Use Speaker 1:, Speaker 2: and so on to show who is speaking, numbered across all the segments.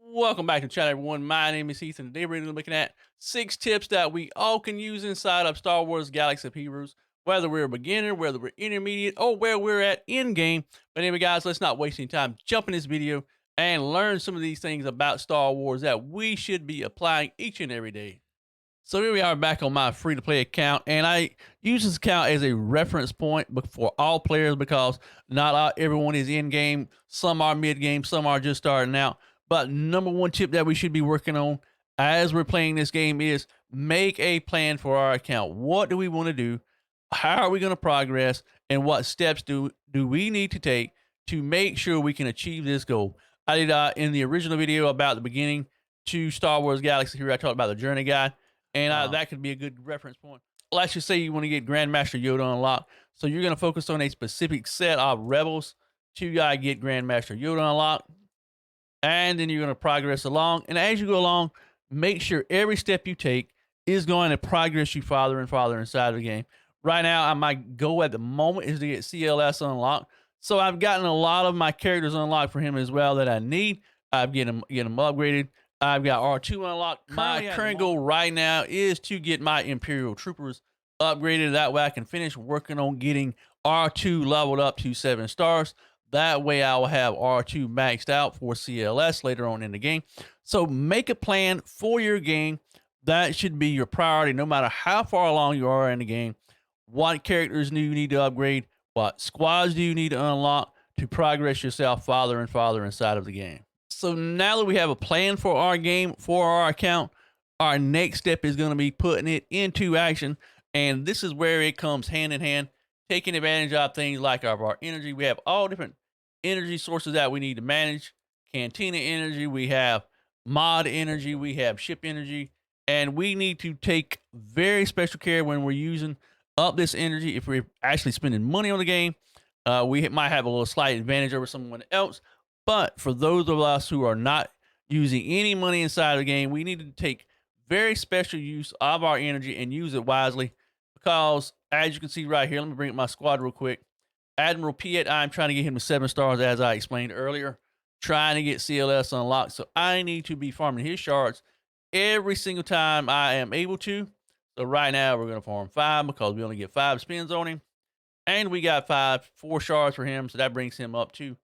Speaker 1: Welcome back to the channel, everyone. My name is Heath, and today we're going to be looking at 6 tips that we all can use inside of Star Wars Galaxy of Heroes, whether we're a beginner, whether we're intermediate, or where we're at in game. But anyway, guys, let's not waste any time. Jump in this video and learn some of these things about Star Wars that we should be applying each and every day. So here we are back on my free-to-play account, and I use this account as a reference point for all players because not everyone is in-game. Some are mid-game, some are just starting out. But number one tip that we should be working on as we're playing this game is make a plan for our account. What do we want to do? How are we going to progress? And what steps do we need to take to make sure we can achieve this goal? I did in the original video about the beginning to Star Wars Galaxy here, I talked about the journey guide, and that could be a good reference point. Let's just say you want to get Grandmaster Yoda unlocked. So you're going to focus on a specific set of rebels to get Grandmaster Yoda unlocked. And then you're going to progress along. And as you go along, make sure every step you take is going to progress you farther and farther inside of the game. Right now, my goal at the moment is to get CLS unlocked. So I've gotten a lot of my characters unlocked for him as well that I need. I've get them upgraded. I've got R2 unlocked. My current goal right now is to get my Imperial Troopers upgraded. That way I can finish working on getting R2 leveled up to 7 stars. That way I will have R2 maxed out for CLS later on in the game. So make a plan for your game. That should be your priority no matter how far along you are in the game. What characters do you need to upgrade? What squads do you need to unlock to progress yourself farther and farther inside of the game? So now that we have a plan for our game, for our account, our next step is going to be putting it into action. And this is where it comes hand in hand, taking advantage of things like our energy. We have all different energy sources that we need to manage. Cantina energy, we have mod energy, we have ship energy, and we need to take very special care when we're using up this energy. If we're actually spending money on the game, we might have a little slight advantage over someone else. But for those of us who are not using any money inside of the game, we need to take very special use of our energy and use it wisely. Because as you can see right here, let me bring up my squad real quick. Admiral Piet, I'm trying to get him to 7 stars, as I explained earlier. Trying to get CLS unlocked. So I need to be farming his shards every single time I am able to. So right now, we're going to farm 5 because we only get 5 spins on him. And we got 4 shards for him. So that brings him up to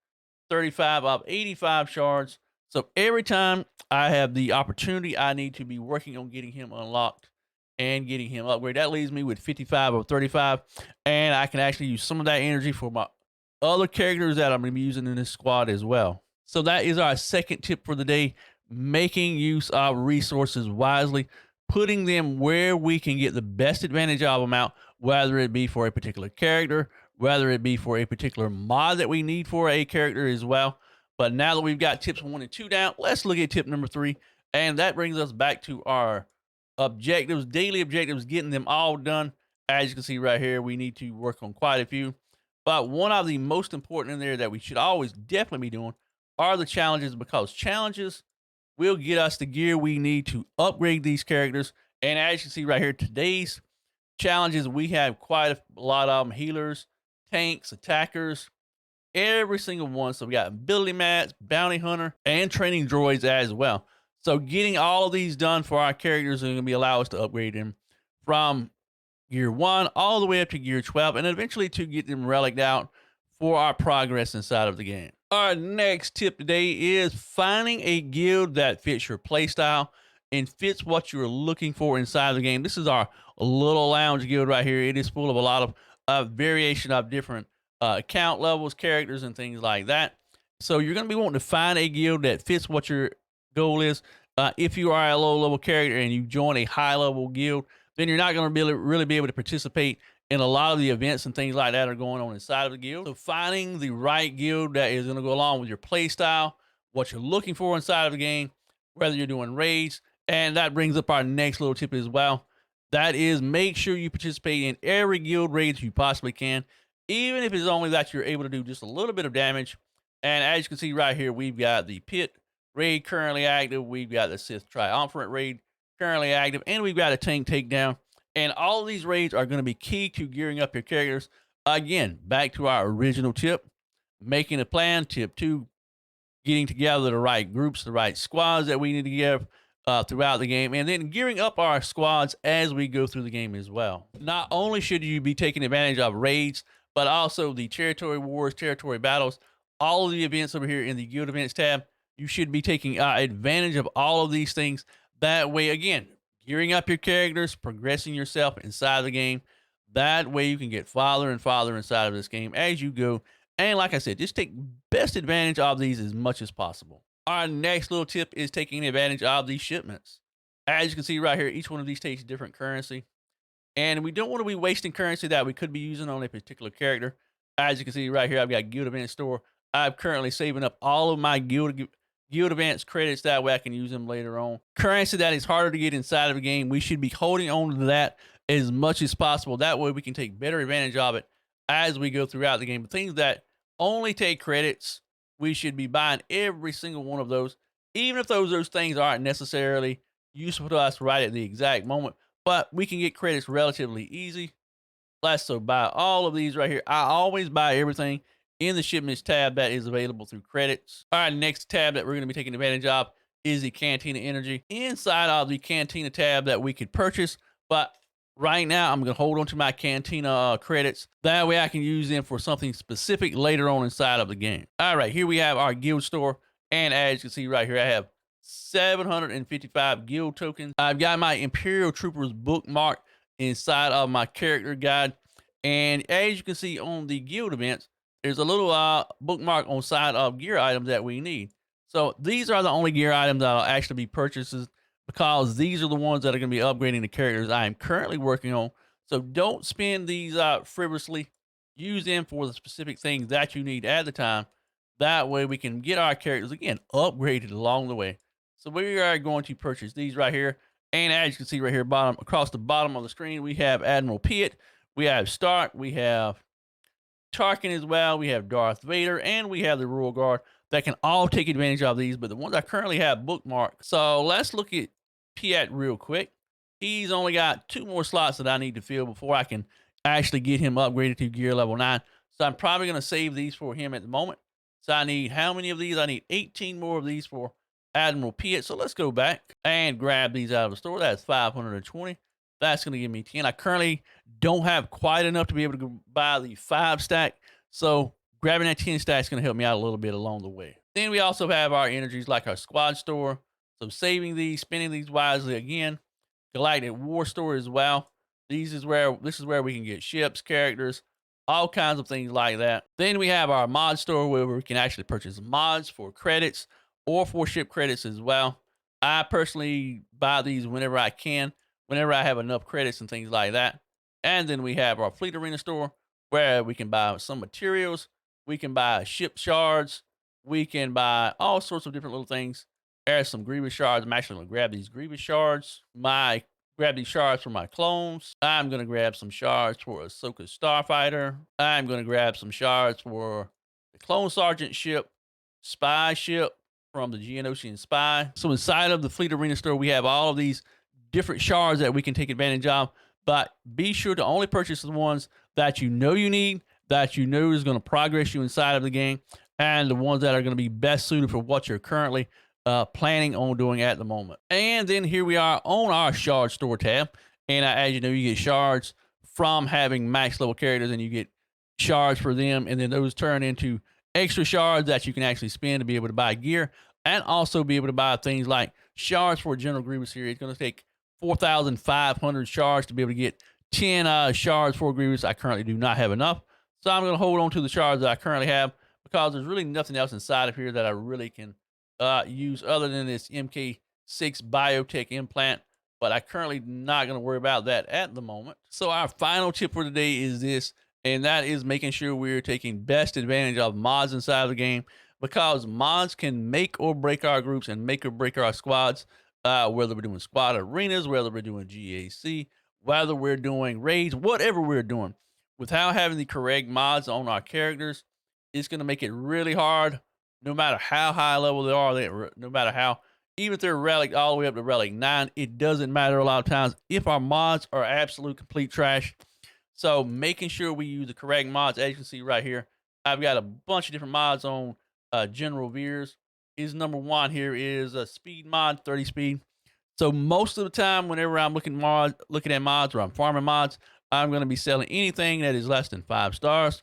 Speaker 1: 35 of 85 shards. So every time I have the opportunity, I need to be working on getting him unlocked and getting him upgraded. That leaves me with 55 of 35, and I can actually use some of that energy for my other characters that I'm going to be using in this squad as well. So that is our second tip for the day, making use of resources wisely, putting them where we can get the best advantage of them out, whether it be for a particular character, whether it be for a particular mod that we need for a character as well. But now that we've got tips 1 and 2 down, let's look at tip number 3. And that brings us back to our objectives, daily objectives, getting them all done. As you can see right here, we need to work on quite a few. But one of the most important in there that we should always definitely be doing are the challenges, because challenges will get us the gear we need to upgrade these characters. And as you can see right here, today's challenges, we have quite a lot of them: healers, tanks, attackers, every single one. So we got ability mats, bounty hunter, and training droids as well. So getting all of these done for our characters are going to be allow us to upgrade them from gear 1 all the way up to gear 12, and eventually to get them relicked out for our progress inside of the game. Our next tip today is finding a guild that fits your playstyle and fits what you're looking for inside the game. This is our little lounge guild right here. It is full of a lot of variation of different account levels, characters, and things like that. So you're going to be wanting to find a guild that fits what your goal is. If you are a low level character and you join a high level guild, then you're not going to really be able to participate in a lot of the events and things like that are going on inside of the guild. So finding the right guild that is going to go along with your play style, what you're looking for inside of the game, whether you're doing raids. And that brings up our next little tip as well. That is, make sure you participate in every guild raid you possibly can, even if it's only that you're able to do just a little bit of damage. And as you can see right here, we've got the pit raid currently active. We've got the Sith Triumvirate raid currently active, and we've got a tank takedown. And all of these raids are going to be key to gearing up your characters. Again, back to our original tip, making a plan. Tip 2, getting together the right groups, the right squads that we need to give throughout the game, and then gearing up our squads as we go through the game as well. Not only should you be taking advantage of raids, but also the territory wars, territory battles, all of the events over here in the guild events tab. You should be taking advantage of all of these things. That way, again, gearing up your characters, progressing yourself inside the game. That way you can get farther and farther inside of this game as you go. And like I said, just take best advantage of these as much as possible. Our next little tip is taking advantage of these shipments. As you can see right here, each one of these takes different currency. And we don't want to be wasting currency that we could be using on a particular character. As you can see right here, I've got Guild Event Store. I'm currently saving up all of my Guild Events credits. That way I can use them later on. Currency that is harder to get inside of a game, we should be holding on to that as much as possible. That way we can take better advantage of it as we go throughout the game. But things that only take credits, we should be buying every single one of those, even if those things aren't necessarily useful to us right at the exact moment. But we can get credits relatively easy. Let's so buy all of these right here. I always buy everything in the shipments tab that is available through credits. All right, next tab that we're going to be taking advantage of is the Cantina Energy. Inside of the Cantina tab that we could purchase, but right now I'm going to hold on to my Cantina credits. That way I can use them for something specific later on inside of the game. All right, here we have our guild store. And as you can see right here, I have 755 guild tokens. I've got my Imperial Troopers bookmark inside of my character guide. And as you can see on the guild events, there's a little bookmark on side of gear items that we need. So these are the only gear items that will actually be purchases, because these are the ones that are going to be upgrading the characters I am currently working on. So don't spend these frivolously. Use them for the specific things that you need at the time. That way we can get our characters, again, upgraded along the way. So we are going to purchase these right here. And as you can see right here, across the bottom of the screen, we have Admiral Pitt, we have Stark, we have Tarkin as well, we have Darth Vader, and we have the Royal Guard that can all take advantage of these. But the ones I currently have bookmarked. So let's look at Pitt real quick. He's only got 2 more slots that I need to fill before I can actually get him upgraded to gear level 9. So I'm probably going to save these for him at the moment. So I need how many of these? I need 18 more of these for Admiral Pitt. So let's go back and grab these out of the store. That's 520. That's going to give me 10. I currently don't have quite enough to be able to buy the 5 stack. So grabbing that 10 stack is going to help me out a little bit along the way. Then we also have our energies like our squad store. So saving these, spending these wisely again. Galactic War Store as well. This is where we can get ships, characters, all kinds of things like that. Then we have our mod store where we can actually purchase mods for credits or for ship credits as well. I personally buy these whenever I can, whenever I have enough credits and things like that. And then we have our Fleet Arena store where we can buy some materials. We can buy ship shards. We can buy all sorts of different little things. There's some Grievous shards. I'm actually going to grab these Grievous shards. Grab these shards for my clones. I'm going to grab some shards for Ahsoka Starfighter. I'm going to grab some shards for the Clone Sergeant ship, Spy ship from the Geonosian Spy. So inside of the Fleet Arena store, we have all of these different shards that we can take advantage of. But be sure to only purchase the ones that you know you need, that you know is going to progress you inside of the game, and the ones that are going to be best suited for what you're currently planning on doing at the moment. And then here we are on our shard store tab. And as you know, you get shards from having max level characters, and you get shards for them. And then those turn into extra shards that you can actually spend to be able to buy gear, and also be able to buy things like shards for General Grievous here. It's going to take 4,500 shards to be able to get 10 shards for Grievous. I currently do not have enough. So I'm going to hold on to the shards that I currently have, because there's really nothing else inside of here that I really can use other than this MK6 biotech implant, but I currently not going to worry about that at the moment. So our final tip for today is this, and that is making sure we're taking best advantage of mods inside of the game, because mods can make or break our groups and make or break our squads, whether we're doing squad arenas, whether we're doing GAC, whether we're doing raids, whatever we're doing. Without having the correct mods on our characters, it's going to make it really hard. No matter how high level they are, no matter how, even if they're relic all the way up to relic 9, it doesn't matter a lot of times if our mods are absolute complete trash. So making sure we use the correct mods, as you can see right here, I've got a bunch of different mods on General Veers. is number one here is a speed mod, 30 speed. So most of the time, whenever I'm looking at mods or I'm farming mods, I'm going to be selling anything that is less than 5 stars.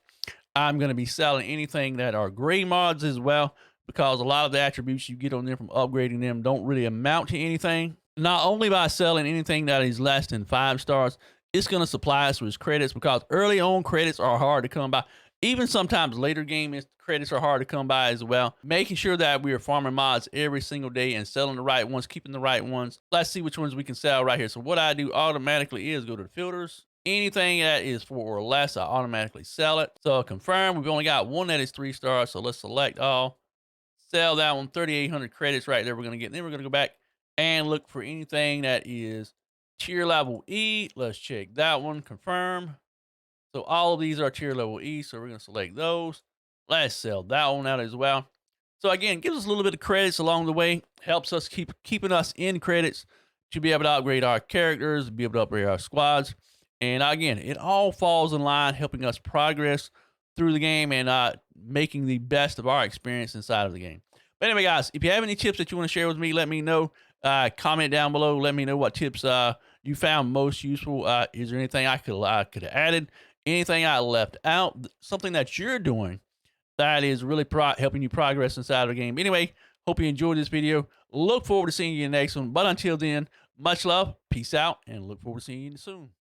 Speaker 1: I'm going to be selling anything that are gray mods as well, because a lot of the attributes you get on them from upgrading them don't really amount to anything. Not only by selling anything that is less than 5 stars, it's going to supply us with credits, because early on credits are hard to come by. Even sometimes later game credits are hard to come by as well. Making sure that we are farming mods every single day and selling the right ones, keeping the right ones. Let's see which ones we can sell right here. So what I do automatically is go to the filters. Anything that is 4 or less, I automatically sell it. So confirm, we've only got one that is 3 stars. So let's select all. Sell that one, 3,800 credits right there we're going to get. And then we're going to go back and look for anything that is tier level E. Let's check that one, confirm. So all of these are tier level E, so we're going to select those. Let's sell that one out as well. So again, gives us a little bit of credits along the way, helps us keeping us in credits to be able to upgrade our characters, be able to upgrade our squads. And again, it all falls in line, helping us progress through the game and making the best of our experience inside of the game. But anyway, guys, if you have any tips that you want to share with me, let me know. Comment down below. Let me know what tips you found most useful. Is there anything I could have added? Anything I left out? Something that you're doing that is really helping you progress inside of the game. Anyway, hope you enjoyed this video. Look forward to seeing you in the next one. But until then, much love, peace out, and look forward to seeing you soon.